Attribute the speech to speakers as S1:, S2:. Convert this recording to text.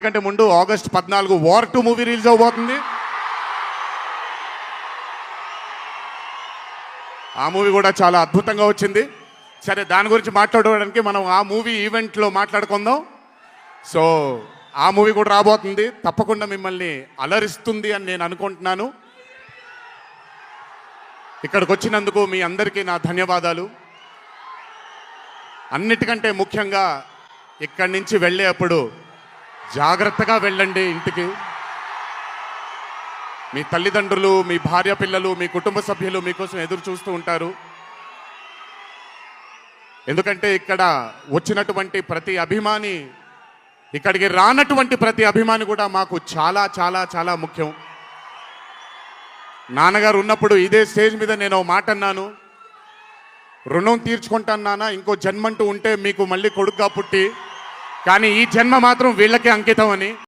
S1: కంటే ముందు August 14 war 2 movie release అవబోతుంది. ఆ మూవీ కూడా చాలా అద్భుతంగా వచ్చింది. సరే, దాని గురించి మాట్లాడడానికి మనం ఆ మూవీ ఈవెంట్లో మాట్లాడుకుందాం. సో ఆ మూవీ కూడా రాబోతుంది, తప్పకుండా మిమ్మల్ని అలరిస్తుంది అని నేను అనుకుంటున్నాను. ఇక్కడికి వచ్చినందుకు మీ అందరికీ నా ధన్యవాదాలు. అన్నిటికంటే ముఖ్యంగా ఇక్కడి నుంచి వెళ్ళేటప్పుడు జాగ్రత్తగా వెళ్ళండి ఇంటికి. మీ తల్లిదండ్రులు, మీ భార్య పిల్లలు, మీ కుటుంబ సభ్యులు మీకోసం ఎదురు చూస్తూ ఉంటారు. ఎందుకంటే ఇక్కడ వచ్చినటువంటి ప్రతి అభిమాని, ఇక్కడికి రానటువంటి ప్రతి అభిమాని కూడా మాకు చాలా చాలా చాలా ముఖ్యం. నాన్నగారు ఉన్నప్పుడు ఇదే స్టేజ్ మీద నేను మాట అన్నాను, రుణం తీర్చుకుంటాను నాన్న, ఇంకో జన్మంటూ ఉంటే మీకు మళ్ళీ కొడుకుగా పుట్టి, కానీ ఈ జన్మ మాత్రం వీళ్ళకే అంకితం అని.